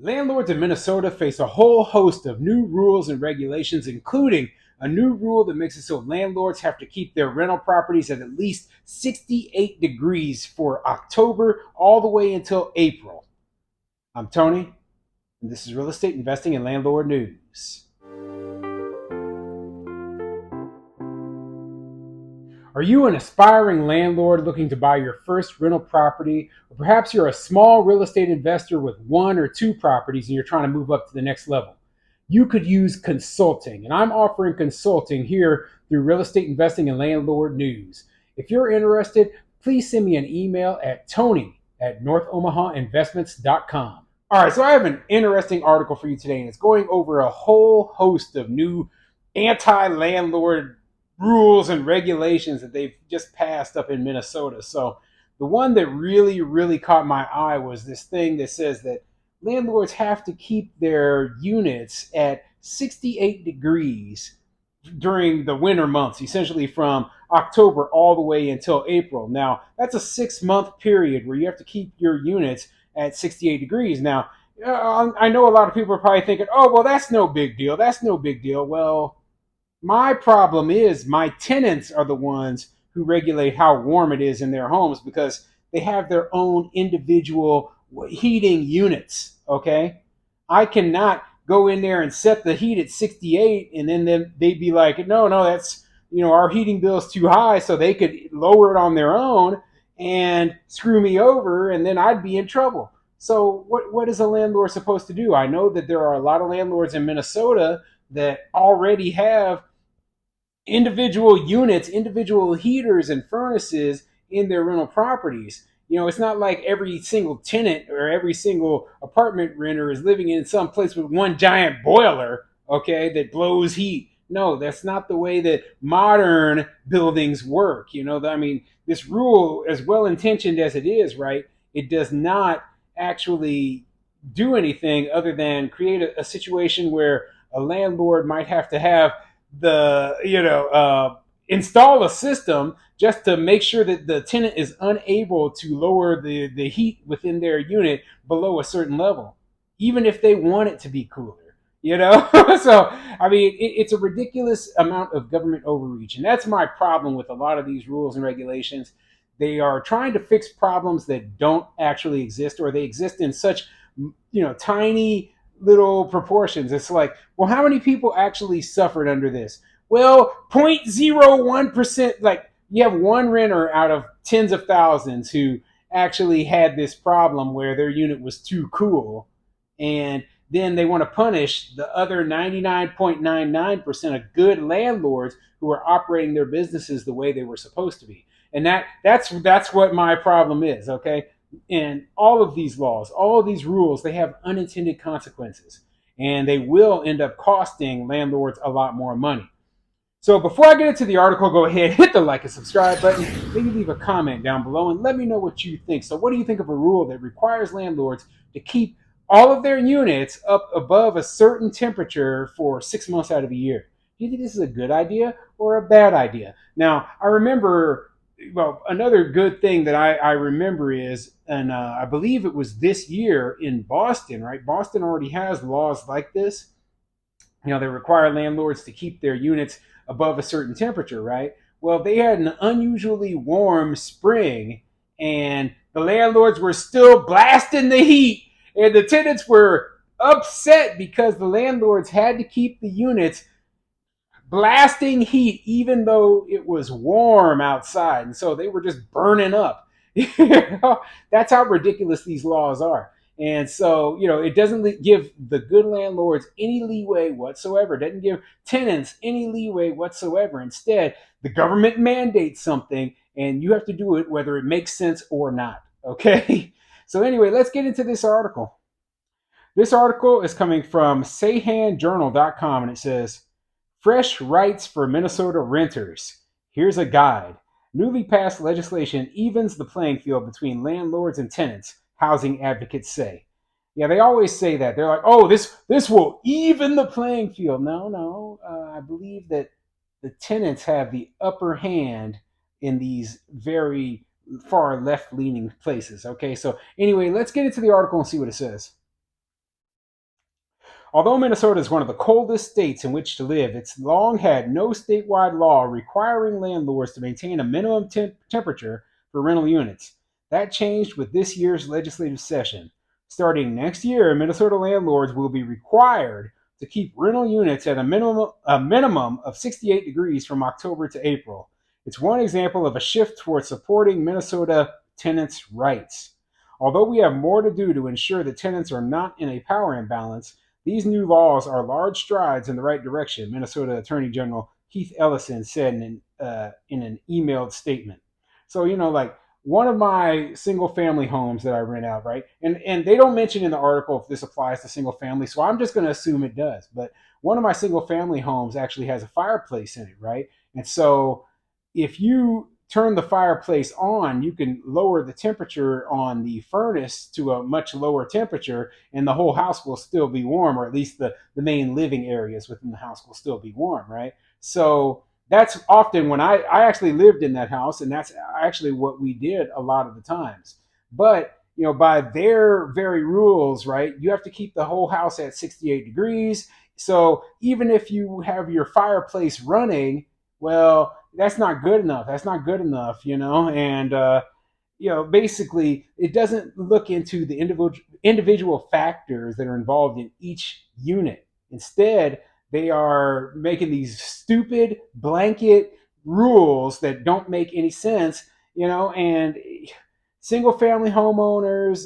Landlords in Minnesota face a whole host of new rules and regulations, including a new rule that makes it so landlords have to keep their rental properties at least 68 degrees for October all the way until April. I'm Tony, and this is Real Estate Investing and Landlord News. Are you an aspiring landlord looking to buy your first rental property? Or perhaps you're a small real estate investor with one or two properties and you're trying to move up to the next level. You could use consulting, and I'm offering consulting here through Real Estate Investing and Landlord News. If you're interested, please send me an email at tony@northomahainvestments.com. All right, so I have an interesting article for you today, and it's going over a whole host of new anti landlord rules and regulations that they've just passed up in Minnesota. So the one that really caught my eye was this thing that says that landlords have to keep their units at 68 degrees during the winter months, essentially from October all the way until April. Now, that's a 6-month period where you have to keep your units at 68 degrees. Now, I know a lot of people are probably thinking, oh, well, that's no big deal. That's no big deal. Well, my problem is my tenants are the ones who regulate how warm it is in their homes because they have their own individual heating units. Okay. I cannot go in there and set the heat at 68 and then they'd be like, no, that's, our heating bill is too high. So they could lower it on their own and screw me over and then I'd be in trouble. So what is a landlord supposed to do? I know that there are a lot of landlords in Minnesota that already have individual units, individual heaters and furnaces in their rental properties. It's not like every single tenant or every single apartment renter is living in some place with one giant boiler, okay, that blows heat. No, that's not the way that modern buildings work. This rule, as well intentioned as it is, right, it does not actually do anything other than create a situation where a landlord might have to have install a system just to make sure that the tenant is unable to lower the heat within their unit below a certain level, even if they want it to be cooler. So it's a ridiculous amount of government overreach, and that's my problem with a lot of these rules and regulations. They are trying to fix problems that don't actually exist, or they exist in such tiny little proportions. It's like, well, how many people actually suffered under this? Well, 0.01%, like you have one renter out of tens of thousands who actually had this problem where their unit was too cool. And then they want to punish the other 99.99% of good landlords who are operating their businesses the way they were supposed to be. And that's what my problem is, okay? And all of these laws, all of these rules, they have unintended consequences, and they will end up costing landlords a lot more money. So before I get into the article, go ahead, hit the like and subscribe button, maybe leave a comment down below and let me know what you think. So what do you think of a rule that requires landlords to keep all of their units up above a certain temperature for 6 months out of a year? Do you think this is a good idea or a bad idea? Now, I remember, another good thing that I remember is, and I believe it was this year in Boston, right? Boston already has laws like this. They require landlords to keep their units above a certain temperature, right? Well, they had an unusually warm spring, and the landlords were still blasting the heat, and the tenants were upset because the landlords had to keep the units blasting heat even though it was warm outside, and so they were just burning up. That's how ridiculous these laws are. And so, it doesn't give the good landlords any leeway whatsoever. It doesn't give tenants any leeway whatsoever. Instead, the government mandates something and you have to do it whether it makes sense or not. Okay? So anyway, let's get into this article. This article is coming from sayhanjournal.com, and it says, Fresh Rights for Minnesota Renters. Here's a guide. Newly passed legislation evens the playing field between landlords and tenants, housing advocates say. Yeah, they always say that. They're like, oh, this will even the playing field. No. I believe that the tenants have the upper hand in these very far left-leaning places. Okay, so anyway, let's get into the article and see what it says. Although Minnesota is one of the coldest states in which to live, it's long had no statewide law requiring landlords to maintain a minimum temperature for rental units. That changed with this year's legislative session. Starting next year, Minnesota landlords will be required to keep rental units at a minimum of 68 degrees from October to April. It's one example of a shift towards supporting Minnesota tenants' rights. Although we have more to do to ensure that tenants are not in a power imbalance, these new laws are large strides in the right direction, Minnesota Attorney General Keith Ellison said in an emailed statement. So, like one of my single family homes that I rent out, right? And they don't mention in the article if this applies to single family, so I'm just going to assume it does. But one of my single family homes actually has a fireplace in it, right? And so if you turn the fireplace on, you can lower the temperature on the furnace to a much lower temperature, and the whole house will still be warm, or at least the main living areas within the house will still be warm, right? So that's often when I actually lived in that house, and that's actually what we did a lot of the times. But by their very rules, right, you have to keep the whole house at 68 degrees. So even if you have your fireplace running, well, that's not good enough. That's not good enough, and basically, it doesn't look into the individual factors that are involved in each unit. Instead, they are making these stupid blanket rules that don't make any sense, and single family homeowners,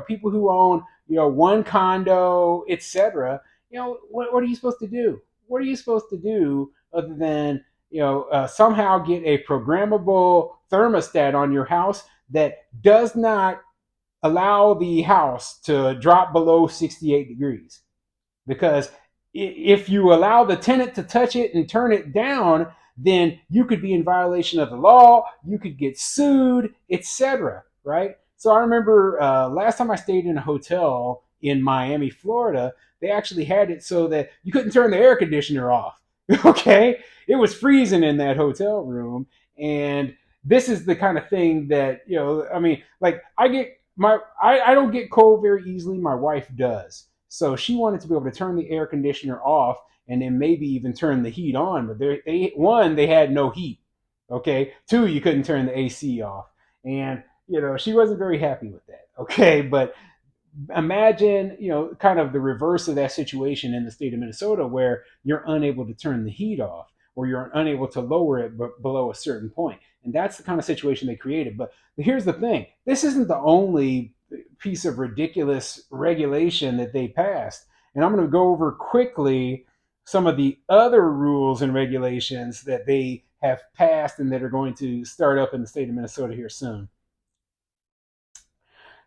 people who own, one condo, etc. What are you supposed to do? What are you supposed to do other than somehow get a programmable thermostat on your house that does not allow the house to drop below 68 degrees? Because if you allow the tenant to touch it and turn it down, then you could be in violation of the law, you could get sued, etc. Right? So I remember last time I stayed in a hotel in Miami, Florida, they actually had it so that you couldn't turn the air conditioner off. Okay, it was freezing in that hotel room, and this is the kind of thing that I mean, like I don't get cold very easily. My wife does, so she wanted to be able to turn the air conditioner off and then maybe even turn the heat on. But they had no heat. Okay, two, you couldn't turn the AC off, and she wasn't very happy with that. Okay, but imagine kind of the reverse of that situation in the state of Minnesota, where you're unable to turn the heat off or you're unable to lower it below a certain point. And that's the kind of situation they created. But here's the thing: this isn't the only piece of ridiculous regulation that they passed. And I'm going to go over quickly some of the other rules and regulations that they have passed and that are going to start up in the state of Minnesota here soon.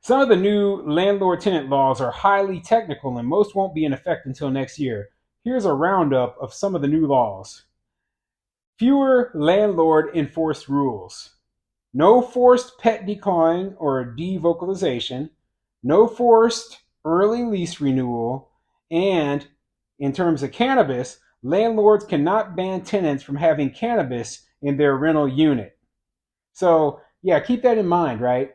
Some of the new landlord tenant laws are highly technical and most won't be in effect until next year. Here's a roundup of some of the new laws. Fewer landlord enforced rules. No forced pet declawing or devocalization. No forced early lease renewal. And in terms of cannabis, landlords cannot ban tenants from having cannabis in their rental unit. So, yeah, keep that in mind, right?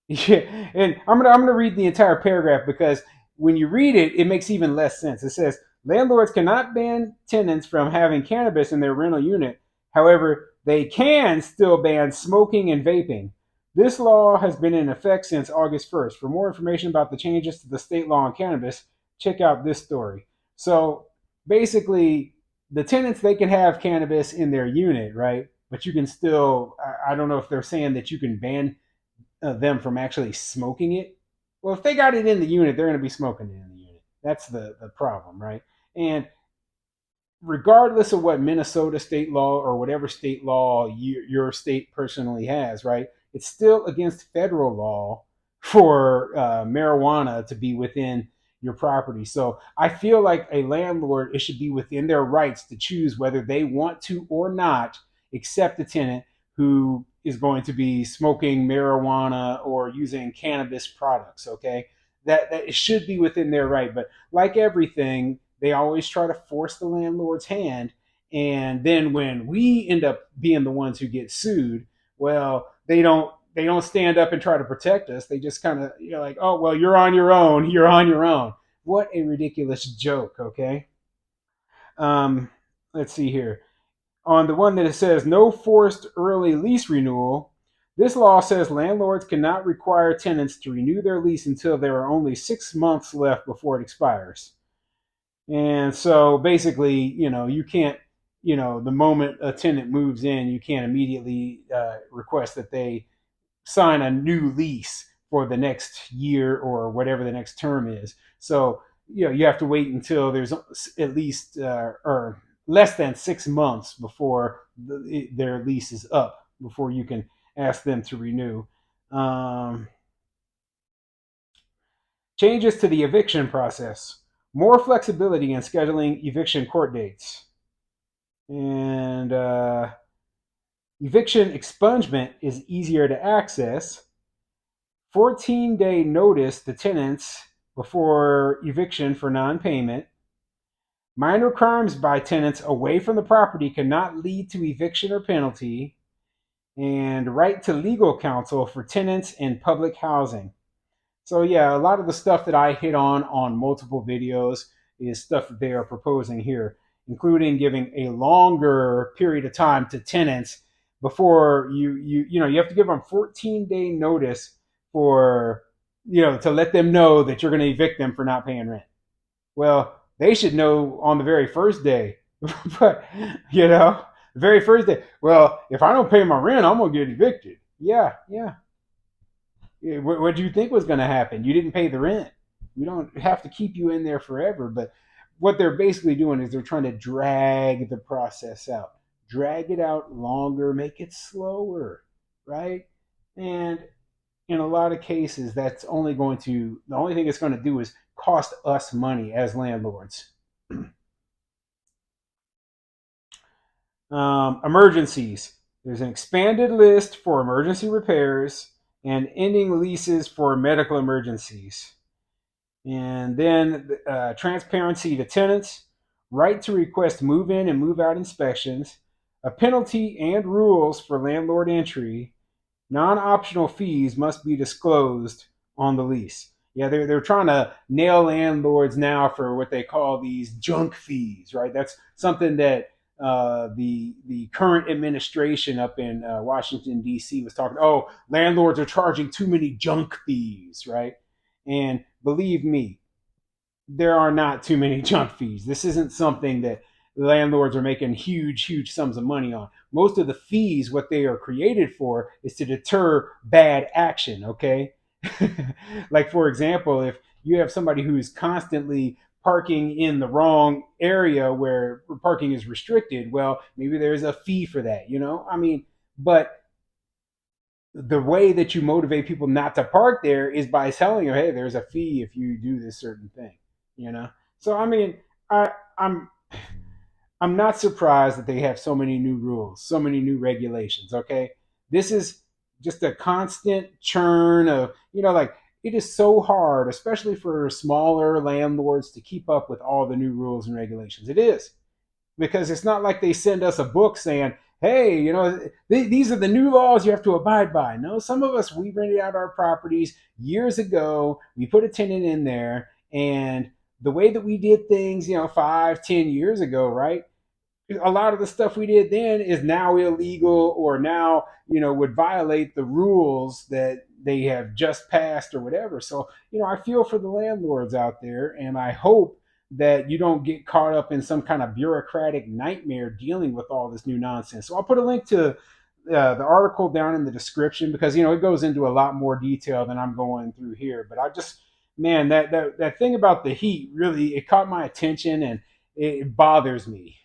Yeah, and I'm gonna read the entire paragraph because when you read it, it makes even less sense. It says landlords cannot ban tenants from having cannabis in their rental unit. However, they can still ban smoking and vaping. This law has been in effect since August 1st. For more information about the changes to the state law on cannabis, check out this story. So basically, the tenants, they can have cannabis in their unit, right? But you can still, I don't know if they're saying that you can ban them from actually smoking it. Well, if they got it in the unit, they're going to be smoking it in the unit. That's the problem, right? And regardless of what Minnesota state law or whatever state law your state personally has, right? It's still against federal law for marijuana to be within your property. So I feel like a landlord, it should be within their rights to choose whether they want to or not accept a tenant who is going to be smoking marijuana or using cannabis products. Okay, that it should be within their right. But like everything, they always try to force the landlord's hand. And then when we end up being the ones who get sued, well, they don't stand up and try to protect us. They just kind of like, oh well, you're on your own. You're on your own. What a ridiculous joke, okay? Um, let's see here. On the one that it says no forced early lease renewal, this law says landlords cannot require tenants to renew their lease until there are only 6 months left before it expires. And so basically, you can't, the moment a tenant moves in, you can't immediately request that they sign a new lease for the next year or whatever the next term is. So, you have to wait until there's at least or less than 6 months before their lease is up before you can ask them to renew. Um, Changes to the eviction process, more flexibility in scheduling eviction court dates, and eviction expungement is easier to access. 14-day notice to tenants before eviction for non-payment. Minor crimes by tenants away from the property cannot lead to eviction or penalty. And right to legal counsel for tenants in public housing. So yeah, a lot of the stuff that I hit on multiple videos is stuff that they are proposing here, including giving a longer period of time to tenants before you have to give them 14-day notice for to let them know that you're going to evict them for not paying rent. Well, they should know on the very first day, but the very first day. Well, if I don't pay my rent, I'm gonna get evicted. Yeah, yeah, what do you think was going to happen? You didn't pay the rent. We don't have to keep you in there forever. But what they're basically doing is they're trying to drag the process out, drag it out longer, make it slower, right? And in a lot of cases, the only thing it's going to do is cost us money as landlords. Emergencies. There's an expanded list for emergency repairs and ending leases for medical emergencies. And then transparency to tenants, right to request move in and move out inspections, a penalty and rules for landlord entry, non optional fees must be disclosed on the lease. Yeah, they're trying to nail landlords now for what they call these junk fees, right? That's something that the current administration up in Washington D.C. was talking. Oh, landlords are charging too many junk fees, right? And believe me, there are not too many junk fees. This isn't something that landlords are making huge sums of money on. Most of the fees, what they are created for, is to deter bad action. Okay, like for example, if you have somebody who's constantly parking in the wrong area where parking is restricted, well, maybe there's a fee for that. I mean, but the way that you motivate people not to park there is by telling them, hey, there's a fee if you do this certain thing, you know? So, I mean, I, I'm, I'm not surprised that they have so many new rules, so many new regulations. Okay. This is just a constant churn of, like it is so hard, especially for smaller landlords to keep up with all the new rules and regulations. It is because it's not like they send us a book saying, hey, these are the new laws you have to abide by. No, some of us, we rented out our properties years ago. We put a tenant in there, and the way that we did things, 5, 10 years ago, right? A lot of the stuff we did then is now illegal or now would violate the rules that they have just passed or whatever. So I feel for the landlords out there, and I hope that you don't get caught up in some kind of bureaucratic nightmare dealing with all this new nonsense. So I'll put a link to the article down in the description because it goes into a lot more detail than I'm going through here. But I just, man, that thing about the heat really, it caught my attention, and it bothers me.